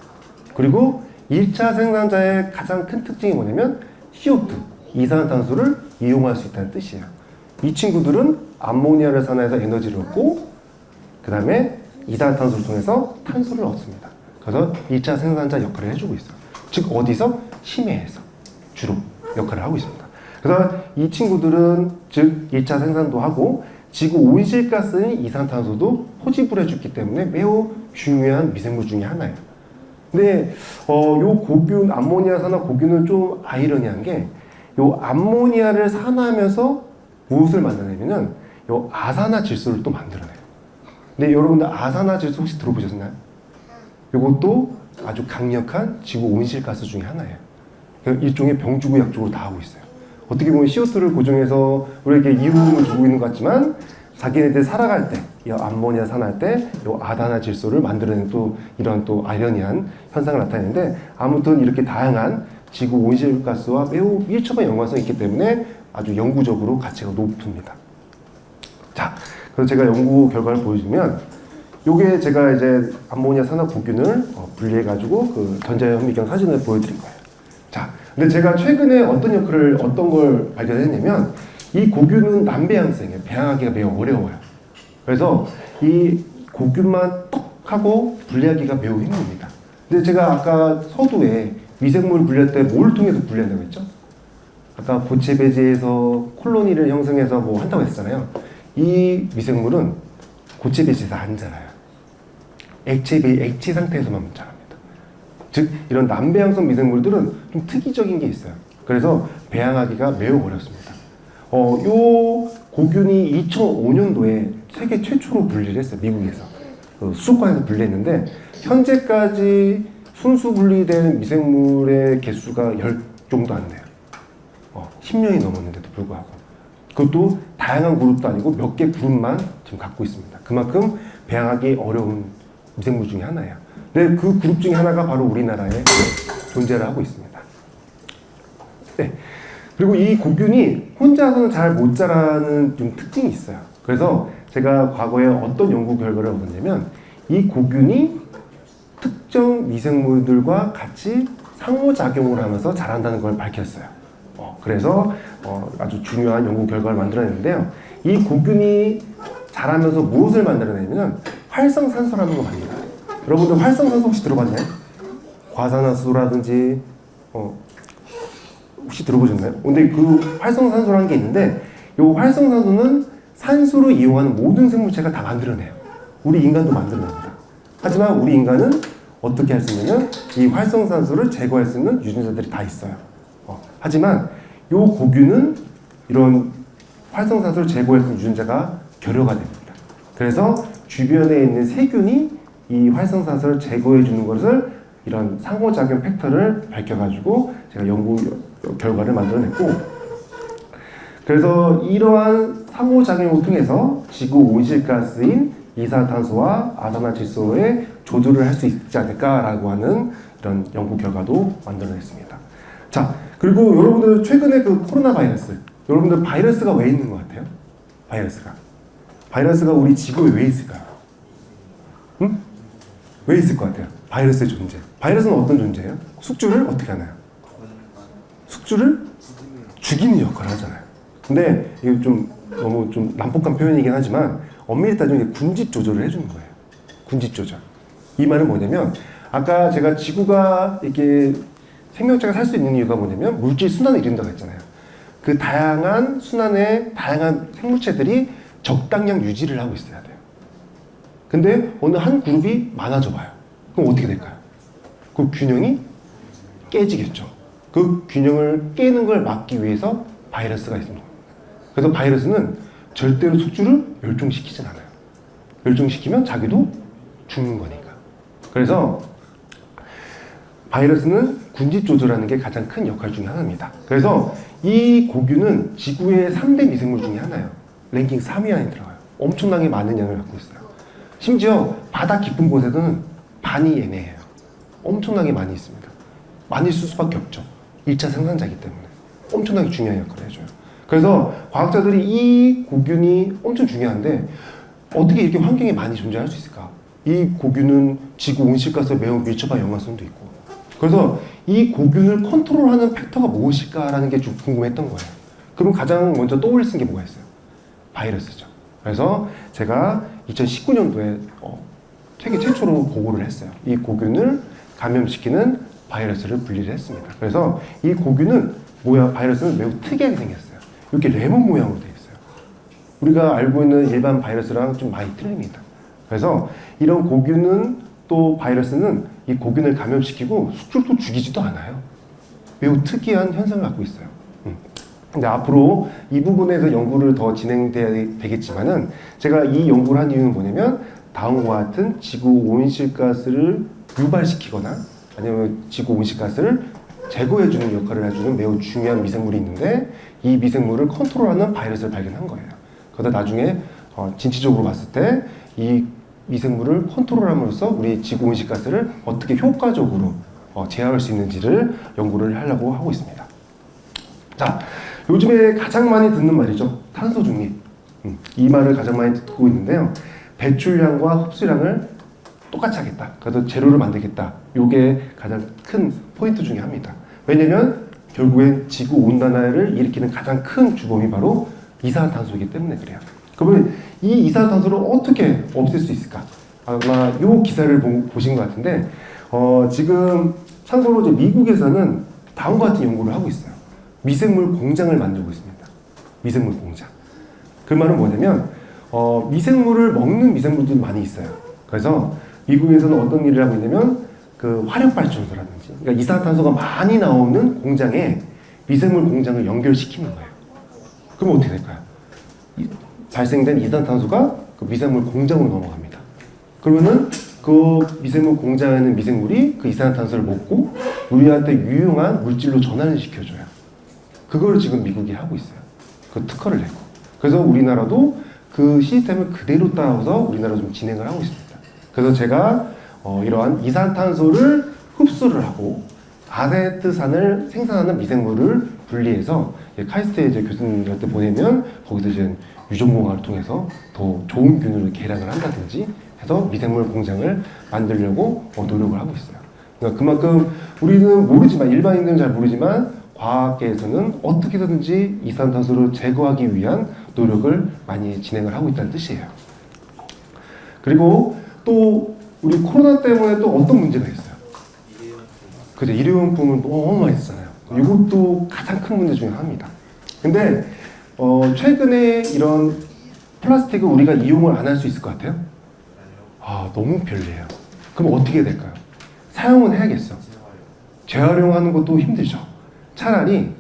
그리고 1차 생산자의 가장 큰 특징이 뭐냐면 CO2, 이산화탄소를 이용할 수 있다는 뜻이에요. 이 친구들은 암모니아를 산화해서 에너지를 얻고 그 다음에 이산화탄소를 통해서 탄소를 얻습니다. 그래서 2차 생산자 역할을 해주고 있어요. 즉 어디서? 심해에서 주로 역할을 하고 있습니다. 그래서 이 친구들은 즉 1차 생산도 하고 지구 온실가스인 이산탄소도 포집을 해줬기 때문에 매우 중요한 미생물 중에 하나예요. 근데 요 고균, 암모니아 산화 고균은 좀 아이러니한 게 요 암모니아를 산화하면서 무엇을 만드냐면은 요 아산화질소를 또 만들어내요. 근데 여러분들 아산화질소 혹시 들어보셨나요? 요것도 아주 강력한 지구 온실가스 중에 하나예요. 일종의 병주고 약주고 다 하고 있어요. 어떻게 보면 CO2를 고정해서 우리에게 이로움을 주고 있는 것 같지만 자기네들 살아갈 때, 이 암모니아 산화할 때, 이 아산화질소를 만들어내는 또 이런 또 아이러니한 현상을 나타내는데, 아무튼 이렇게 다양한 지구 온실가스와 매우 밀접한 연관성이 있기 때문에 아주 영구적으로 가치가 높습니다. 자, 그래서 제가 연구 결과를 보여주면, 요게 제가 이제 암모니아 산화 고균을 분리해가지고 그 전자현미경 사진을 보여드린 거예요. 자, 근데 제가 최근에 어떤 걸 발견했냐면, 이 고균은 남배양성이에요. 배양하기가 매우 어려워요. 그래서 이 고균만 톡 하고 분리하기가 매우 힘듭니다. 근데 제가 아까 서두에 미생물 분리할 때 뭘 통해서 분리한다고 했죠? 아까 고체 배제에서 콜로니를 형성해서 뭐 한다고 했잖아요. 이 미생물은 고체 배제에서 안 자라요. 액체 상태에서만 자랍니다. 즉 이런 남배양성 미생물들은 좀 특이적인 게 있어요. 그래서 배양하기가 매우 어렵습니다. 요 고균이 2005년도에 세계 최초로 분리를 했어요. 미국에서 수족관에서 분리했는데 현재까지 순수 분리된 미생물의 개수가 10 정도 안 돼요. 10년이 넘었는데도 불구하고 그것도 다양한 그룹도 아니고 몇 개 그룹만 지금 갖고 있습니다. 그만큼 배양하기 어려운 미생물 중에 하나예요. 근데 그 그룹 중에 하나가 바로 우리나라에 존재를 하고 있습니다. 네. 그리고 이 고균이 혼자서는 잘 못 자라는 좀 특징이 있어요. 그래서 제가 과거에 어떤 연구 결과를 얻었냐면 이 고균이 특정 미생물들과 같이 상호작용을 하면서 자란다는 걸 밝혔어요. 그래서 아주 중요한 연구 결과를 만들어냈는데요. 이 고균이 자라면서 무엇을 만들어내냐면 활성산소라는 걸 만들어요. 여러분들 활성산소 혹시 들어봤나요? 과산화수소라든지 혹시 들어보셨나요? 근데 그 활성산소라는 게 있는데 이 활성산소는 산소를 이용하는 모든 생물체가 다 만들어내요. 우리 인간도 만들어냅니다. 하지만 우리 인간은 어떻게 할 수 있냐면 이 활성산소를 제거할 수 있는 유전자들이 다 있어요. 하지만 이 고균은 이런 활성산소를 제거할 수 있는 유전자가 결여가 됩니다. 그래서 주변에 있는 세균이 이 활성산소를 제거해 주는 것을 이런 상호작용 팩터를 밝혀가지고 제가 연구 결과를 만들어냈고, 그래서 이러한 상호작용을 통해서 지구 온실가스인 이산화탄소와 아산화질소의 조절을 할 수 있지 않을까라고 하는 이런 연구 결과도 만들어냈습니다. 자, 그리고 여러분들 최근에 그 코로나 바이러스, 여러분들 바이러스가 왜 있는 것 같아요? 바이러스가 우리 지구에 왜 있을까요? 응? 왜 있을 것 같아요? 바이러스의 존재. 바이러스는 어떤 존재예요? 숙주를 어떻게 하나요? 숙주를 죽이는 역할을 하잖아요. 근데 이게 좀 너무 좀 난폭한 표현이긴 하지만 엄밀히 따지면 군집 조절을 해주는 거예요. 군집 조절. 이 말은 뭐냐면 아까 제가 지구가 이렇게 생명체가 살 수 있는 이유가 뭐냐면 물질 순환을 이룬다고 했잖아요. 그 다양한 순환의 다양한 생물체들이 적당량 유지를 하고 있어야 돼요. 근데 어느 한 그룹이 많아져 봐요. 그럼 어떻게 될까요? 그 균형이 깨지겠죠. 그 균형을 깨는 걸 막기 위해서 바이러스가 있습니다. 그래서 바이러스는 절대로 숙주를 멸종시키진 않아요. 멸종시키면 자기도 죽는 거니까. 그래서 바이러스는 군집 조절하는 게 가장 큰 역할 중에 하나입니다. 그래서 이 고균은 지구의 3대 미생물 중에 하나예요. 랭킹 3위 안에 들어가요. 엄청나게 많은 양을 갖고 있어요. 심지어 바다 깊은 곳에서는 반이 얘네예요. 엄청나게 많이 있습니다. 많이 있을 수밖에 없죠. 1차 생산자이기 때문에. 엄청나게 중요한 역할을 해줘요. 그래서 과학자들이 이 고균이 엄청 중요한데 어떻게 이렇게 환경에 많이 존재할 수 있을까? 이 고균은 지구 온실가스에 매우 밀접한 연관성도 있고, 그래서 이 고균을 컨트롤하는 팩터가 무엇일까라는 게 좀 궁금했던 거예요. 그럼 가장 먼저 떠올릴 수 있는 게 뭐가 있어요? 바이러스죠. 그래서 제가 2019년도에 세계 최초로 보고를 했어요. 이 고균을 감염시키는 바이러스를 분리를 했습니다. 그래서 이 고균은 바이러스는 매우 특이하게 생겼어요. 이렇게 레몬 모양으로 되어 있어요. 우리가 알고 있는 일반 바이러스랑 좀 많이 틀립니다. 그래서 이런 고균은 또 바이러스는 이 고균을 감염시키고 숙주를 또 죽이지도 않아요. 매우 특이한 현상을 갖고 있어요. 근데 앞으로 이 부분에서 연구를 더 진행돼야 되겠지만은 제가 이 연구를 한 이유는 뭐냐면 다음과 같은 지구 온실가스를 유발시키거나 아니면 지구 온실가스를 제거해주는 역할을 해주는 매우 중요한 미생물이 있는데 이 미생물을 컨트롤하는 바이러스를 발견한 거예요. 그러다 나중에 진취적으로 봤을 때 이 미생물을 컨트롤함으로써 우리 지구 온실가스를 어떻게 효과적으로 제어할 수 있는지를 연구를 하려고 하고 있습니다. 자, 요즘에 가장 많이 듣는 말이죠. 탄소 중립. 이 말을 가장 많이 듣고 있는데요. 배출량과 흡수량을 똑같이 하겠다. 그래서 제로를 만들겠다. 이게 가장 큰 포인트 중에 하나입니다. 왜냐면 결국엔 지구 온난화를 일으키는 가장 큰 주범이 바로 이산화탄소이기 때문에 그래요. 그러면 이 이산화탄소를 어떻게 없앨 수 있을까? 아마 이 기사를 보신 것 같은데 지금 참고로 이제 미국에서는 다음과 같은 연구를 하고 있어요. 미생물 공장을 만들고 있습니다. 미생물 공장. 그 말은 뭐냐면 미생물을 먹는 미생물들이 많이 있어요. 그래서 미국에서는 어떤 일을 하고 있냐면 그 화력발전소라든지 그러니까 이산화탄소가 많이 나오는 공장에 미생물 공장을 연결시키는 거예요. 그럼 어떻게 될까요? 발생된 이산화탄소가 그 미생물 공장으로 넘어갑니다. 그러면은 그 미생물 공장에 있는 미생물이 그 이산화탄소를 먹고 우리한테 유용한 물질로 전환을 시켜줘요. 그걸 지금 미국이 하고 있어요. 그 특허를 내고. 그래서 우리나라도 그 시스템을 그대로 따라서 우리나라 좀 진행을 하고 있습니다. 그래서 제가 이러한 이산탄소를 흡수를 하고 아세트산을 생산하는 미생물을 분리해서 카이스트에 이제 교수님들한테 보내면 거기서 이제 유전공학을 통해서 더 좋은 균을 개량을 한다든지 해서 미생물 공장을 만들려고 노력을 하고 있어요. 그러니까 그만큼 우리는 모르지만 일반인들은 잘 모르지만 과학계에서는 어떻게든지 이산탄소를 제거하기 위한 노력을 많이 진행을 하고 있다는 뜻이에요. 그리고 또 우리 코로나 때문에 또 어떤 문제가 있어요? 그죠? 일회용품은 너무 많이 쓰잖아요. 이것도 가장 큰 문제 중에 하나입니다. 근데 최근에 이런 플라스틱을 우리가 이용을 안 할 수 있을 것 같아요? 너무 편리해요. 그럼 어떻게 될까요? 사용은 해야겠어. 재활용하는 것도 힘들죠. 차라리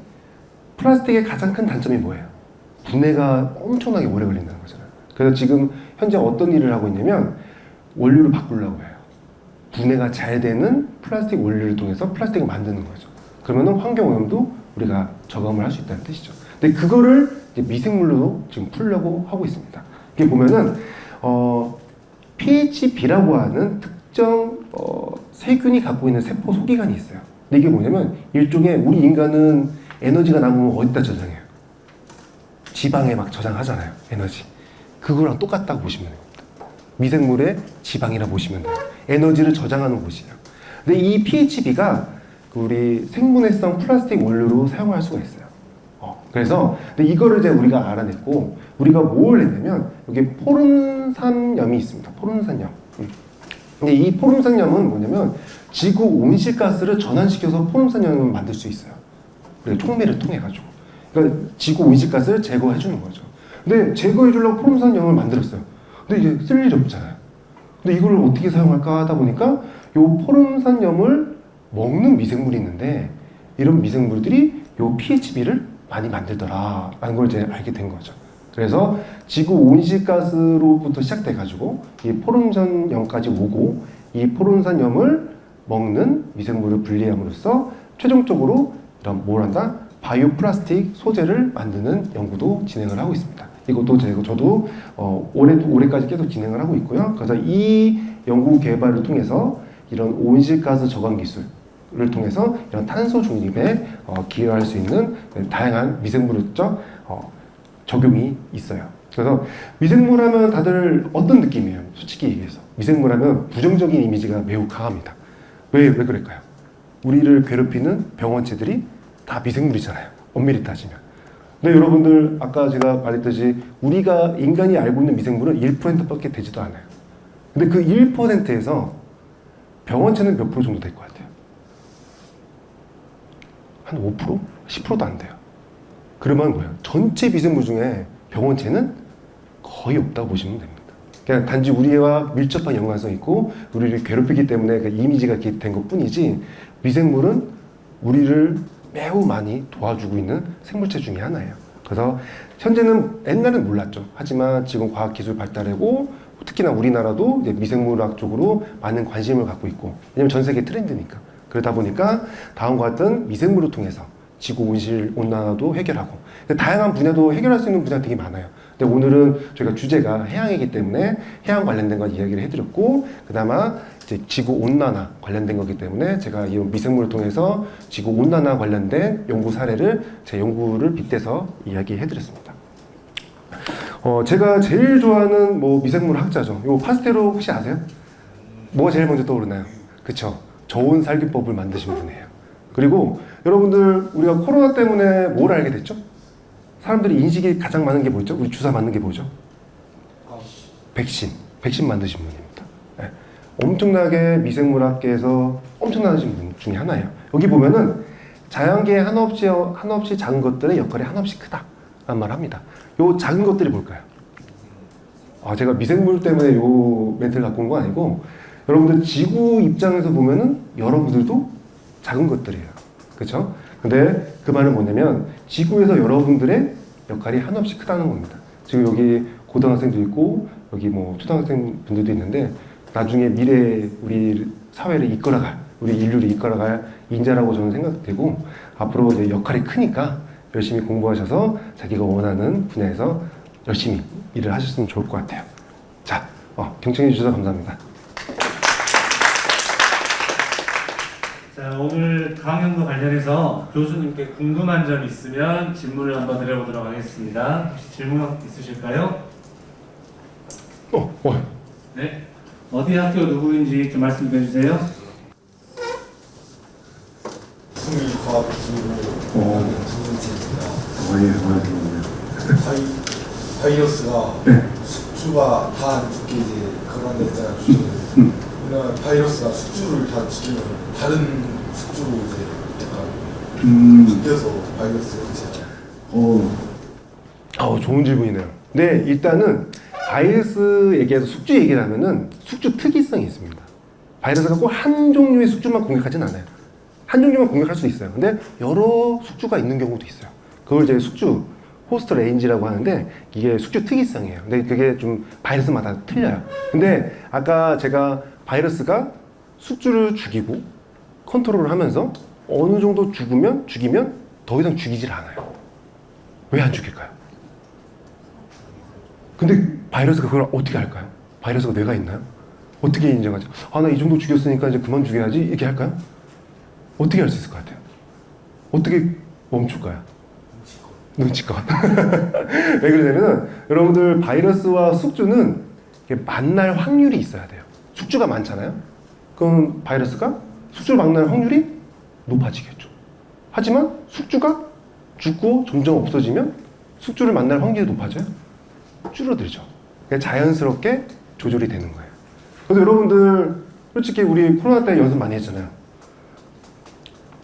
플라스틱의 가장 큰 단점이 뭐예요? 분해가 엄청나게 오래 걸린다는 거잖아요. 그래서 지금 현재 어떤 일을 하고 있냐면 원료를 바꾸려고 해요. 분해가 잘 되는 플라스틱 원료를 통해서 플라스틱을 만드는 거죠. 그러면 환경오염도 우리가 저감을 할 수 있다는 뜻이죠. 근데 그거를 이제 미생물로 지금 풀려고 하고 있습니다. 이게 보면은 pHb라고 하는 특정 세균이 갖고 있는 세포 소기관이 있어요. 근데 이게 뭐냐면 일종의 우리 인간은 에너지가 남으면 어디다 저장해요? 지방에 막 저장하잖아요. 에너지. 그거랑 똑같다고 보시면 돼요. 미생물의 지방이라 보시면 돼요. 에너지를 저장하는 곳이에요. 근데 이 pHb가 우리 생분해성 플라스틱 원료로 사용할 수가 있어요. 그래서 근데 이거를 이제 우리가 알아냈고 우리가 뭘 했냐면 여기 포름산염이 있습니다. 포름산염. 근데 이 포름산염은 뭐냐면 지구 온실가스를 전환시켜서 포름산염을 만들 수 있어요. 우리가 촉매를 통해 가지고. 그러니까 지구 온실가스를 제거해 주는 거죠. 근데 제거해 주려고 포름산염을 만들었어요. 근데 이게 쓸 일이 없잖아요. 근데 이걸 어떻게 사용할까 하다 보니까 요 포름산염을 먹는 미생물이 있는데 이런 미생물들이 요 pHb를 많이 만들더라라는 걸 이제 알게 된 거죠. 그래서 지구 온실가스로부터 시작돼 가지고 이 포름산염까지 오고 이 포름산염을 먹는 미생물을 분리함으로써 최종적으로 이런 뭘 한다? 바이오 플라스틱 소재를 만드는 연구도 진행을 하고 있습니다. 이것도 저도 올해까지 계속 진행을 하고 있고요. 그래서 이 연구 개발을 통해서 이런 온실가스 저감 기술을 통해서 이런 탄소 중립에 기여할 수 있는 다양한 미생물적 적용이 있어요. 그래서 미생물 하면 다들 어떤 느낌이에요? 솔직히 얘기해서. 미생물 하면 부정적인 이미지가 매우 강합니다. 왜 그럴까요? 우리를 괴롭히는 병원체들이 다 미생물이잖아요. 엄밀히 따지면. 근데 여러분들 아까 제가 말했듯이 우리가 인간이 알고 있는 미생물은 1%밖에 되지도 않아요. 근데 그 1%에서 병원체는 몇 프로 정도 될 것 같아요? 한 5%? 10%도 안 돼요. 그러면 뭐예요? 전체 미생물 중에 병원체는 거의 없다고 보시면 됩니다. 그냥 단지 우리와 밀접한 연관성이 있고 우리를 괴롭히기 때문에 그 이미지가 이렇게 된 것뿐이지 미생물은 우리를 매우 많이 도와주고 있는 생물체 중에 하나예요. 그래서 현재는 옛날엔 몰랐죠. 하지만 지금 과학기술 발달하고 특히나 우리나라도 이제 미생물학 쪽으로 많은 관심을 갖고 있고 왜냐면 전 세계 트렌드니까 그러다 보니까 다음과 같은 미생물을 통해서 지구 온실 온난화도 해결하고 다양한 분야도 해결할 수 있는 분야가 되게 많아요. 근데 오늘은 저희가 주제가 해양이기 때문에 해양 관련된 거 이야기를 해드렸고 그나마 이제 지구 온난화 관련된 거기 때문에 제가 이 미생물을 통해서 지구 온난화 관련된 연구 사례를 제 연구를 빗대서 이야기해드렸습니다. 제가 제일 좋아하는 미생물 학자죠. 요 파스테로 혹시 아세요? 뭐가 제일 먼저 떠오르나요? 그쵸? 저온 살균법을 만드신 분이에요. 그리고 여러분들 우리가 코로나 때문에 뭘 알게 됐죠? 사람들이 인식이 가장 많은 게 뭐죠? 우리 주사 맞는 게 뭐죠? 백신 만드신 분입니다. 네. 엄청나게 미생물학계에서 엄청나신 분 중에 하나예요. 여기 보면은 자연계에 한없이 작은 것들의 역할이 한없이 크다라는 말을 합니다. 요 작은 것들이 뭘까요? 제가 미생물 때문에 요 멘트를 갖고 온 건 아니고, 여러분들 지구 입장에서 보면은 여러분들도 작은 것들이에요. 그렇죠? 근데 그 말은 뭐냐면 지구에서 여러분들의 역할이 한없이 크다는 겁니다. 지금 여기 고등학생도 있고 여기 뭐 초등학생 분들도 있는데 나중에 미래 우리 사회를 이끌어갈, 우리 인류를 이끌어갈 인자라고 저는 생각되고, 앞으로 이제 역할이 크니까 열심히 공부하셔서 자기가 원하는 분야에서 열심히 일을 하셨으면 좋을 것 같아요. 자, 경청해 주셔서 감사합니다. 자, 오늘 강연과 관련해서 교수님께 궁금한 점 있으면 질문을 한번 드려보도록 하겠습니다. 혹시 질문 있으실까요? 네. 어디 학교 누구인지 좀 말씀해 주세요. 풍미과학부로 김문태입니다. 바이러스가 숙주가 다 안 죽게 이제 그런 데 있잖아요. 그러면 바이러스가 숙주를 다 죽이면 다른 숙주로 이제 약간 바뀌어서 바이러스가 되잖아요. 좋은 질문이네요. 네, 일단은 바이러스 얘기해서 숙주 얘기를 하면은 숙주 특이성이 있습니다. 바이러스가 꼭 한 종류의 숙주만 공격하진 않아요. 한 종류만 공격할 수 있어요. 근데 여러 숙주가 있는 경우도 있어요. 그걸 이제 숙주 호스트 레인지라고 하는데 이게 숙주 특이성이에요. 근데 그게 좀 바이러스마다 틀려요. 근데 아까 제가 바이러스가 숙주를 죽이고 컨트롤을 하면서 어느 정도 죽이면 더 이상 죽이질 않아요. 왜 안 죽일까요? 근데 바이러스가 그걸 어떻게 할까요? 바이러스가 뇌가 있나요? 어떻게 인정하죠? 나 이 정도 죽였으니까 이제 그만 죽여야지 이렇게 할까요? 어떻게 할 수 있을 것 같아요? 어떻게 멈출까요? 눈치껏. 왜 그러냐면은 여러분들 바이러스와 숙주는 만날 확률이 있어야 돼요. 숙주가 많잖아요. 그럼 바이러스가 숙주를 만날 확률이 높아지겠죠. 하지만 숙주가 죽고 점점 없어지면 숙주를 만날 확률이 높아져요? 줄어들죠. 자연스럽게 조절이 되는 거예요. 그래서 여러분들 솔직히 우리 코로나 때 연습 많이 했잖아요.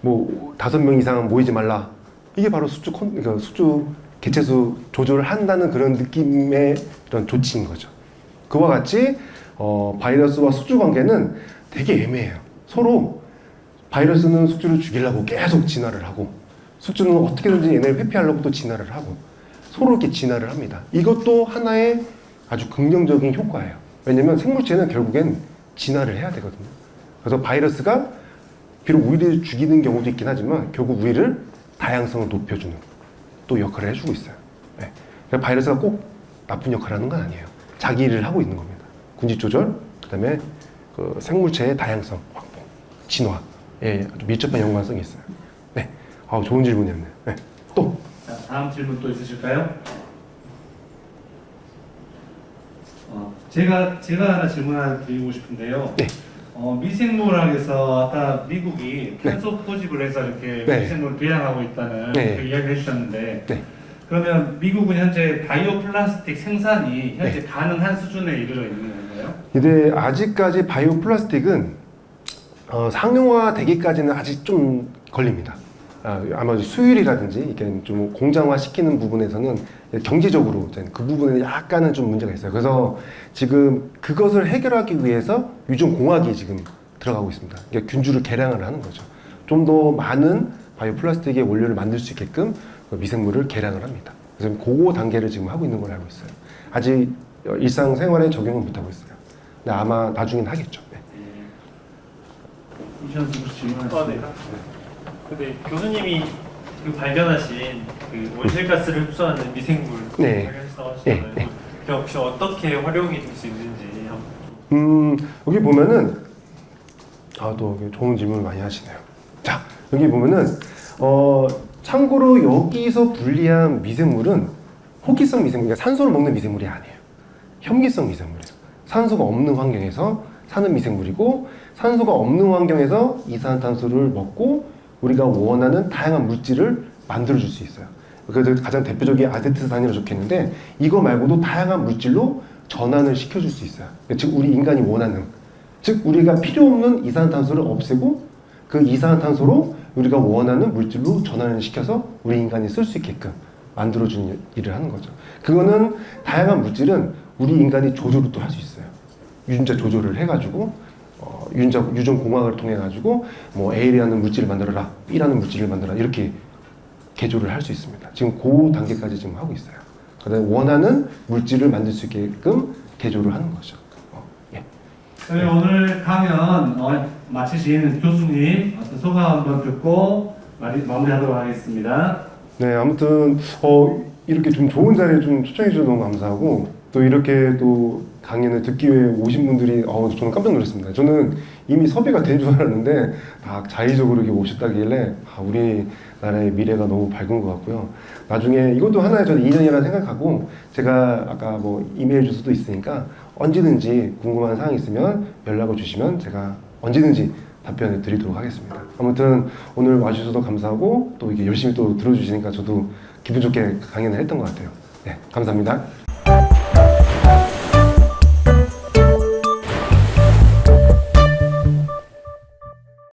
뭐 5명 이상 모이지 말라. 이게 바로 그러니까 숙주 개체수 조절을 한다는 그런 느낌의 이런 조치인 거죠. 그와 같이 바이러스와 숙주 관계는 되게 애매해요. 서로 바이러스는 숙주를 죽이려고 계속 진화를 하고 숙주는 어떻게든지 얘네를 회피하려고 또 진화를 하고 서로 이렇게 진화를 합니다. 이것도 하나의 아주 긍정적인 효과예요. 왜냐면 생물체는 결국엔 진화를 해야 되거든요. 그래서 바이러스가 비록 우리를 죽이는 경우도 있긴 하지만 결국 우리를 다양성을 높여주는 또 역할을 해주고 있어요. 네. 그러니까 바이러스가 꼭 나쁜 역할을 하는 건 아니에요. 자기 일을 하고 있는 겁니다. 군집 조절, 그 다음에 그 생물체의 다양성 확보, 진화에 아주 밀접한 연관성이 있어요. 네, 좋은 질문이었네요. 네. 또 자, 다음 질문 또 있으실까요? 제가 하나 질문 하나 드리고 싶은데요. 네. 미생물학에서 아까 미국이 탄소 포집을 해서 이렇게 미생물을 배양하고 있다는 그 이야기를 해주셨는데, 그러면 미국은 현재 바이오 플라스틱 생산이 현재 가능한 수준에 이르러 있는 건가요? 근데 아직까지 바이오 플라스틱은 상용화 되기까지는 아직 좀 걸립니다. 아마 수율이라든지 이게 좀 공장화 시키는 부분에서는 경제적으로 그 부분에 약간은 좀 문제가 있어요. 그래서 지금 그것을 해결하기 위해서 유전공학이 지금 들어가고 있습니다. 그러니까 균주를 개량을 하는 거죠. 좀 더 많은 바이오 플라스틱의 원료를 만들 수 있게끔 미생물을 개량을 합니다. 그래서 그거 단계를 지금 하고 있는 걸로 알고 있어요. 아직 일상생활에 적용은 못하고 있어요. 근데 아마 나중엔 하겠죠. 이시환 씨 질문하시죠. 네. 근데 교수님이 그 발견하신 그 온실가스를 흡수하는 미생물 발견했다고 하시잖아요. 그 혹시 어떻게 활용이 될 수 있는지 여기 보면은 또 좋은 질문을 많이 하시네요. 자, 여기 보면은 참고로 여기서 분리한 미생물은 호기성 미생물, 그러니까 산소를 먹는 미생물이 아니에요. 혐기성 미생물이에요. 산소가 없는 환경에서 사는 미생물이고, 산소가 없는 환경에서 이산화탄소를 먹고 우리가 원하는 다양한 물질을 만들어줄 수 있어요. 그래서 가장 대표적인 아세트산이라고 적혀있는데 이거 말고도 다양한 물질로 전환을 시켜줄 수 있어요. 즉 우리 인간이 원하는, 즉 우리가 필요 없는 이산화탄소를 없애고 그 이산화탄소로 우리가 원하는 물질로 전환을 시켜서 우리 인간이 쓸 수 있게끔 만들어주는 일을 하는 거죠. 그거는 다양한 물질은 우리 인간이 조절을 또 할 수 있어요. 유전자 조절을 해가지고 유전 공학을 통해 가지고 뭐 A라는 물질을 만들어라, B라는 물질을 만들어라 이렇게 개조를 할 수 있습니다. 지금 그 단계까지 지금 하고 있어요. 그다음에 원하는 물질을 만들 수 있게끔 개조를 하는 거죠. 예. 네, 오늘 강연 마치신 교수님 어떤 소감 한번 듣고 마무리하도록 하겠습니다. 네, 아무튼 이렇게 좀 좋은 자리에 좀 초청해 주셔서 너무 감사하고 또 이렇게 또 강연을 듣기 위해 오신 분들이 저는 깜짝 놀랐습니다. 저는 이미 섭외가 된 줄 알았는데 다 자의적으로 이렇게 오셨다길래 우리나라의 미래가 너무 밝은 것 같고요. 나중에 이것도 하나의 저는 인연이라 생각하고 제가 아까 뭐 이메일 주소도 있으니까 언제든지 궁금한 사항이 있으면 연락을 주시면 제가 언제든지 답변을 드리도록 하겠습니다. 아무튼 오늘 와주셔서 감사하고 또 이게 열심히 또 들어주시니까 저도 기분 좋게 강연을 했던 것 같아요. 네, 감사합니다.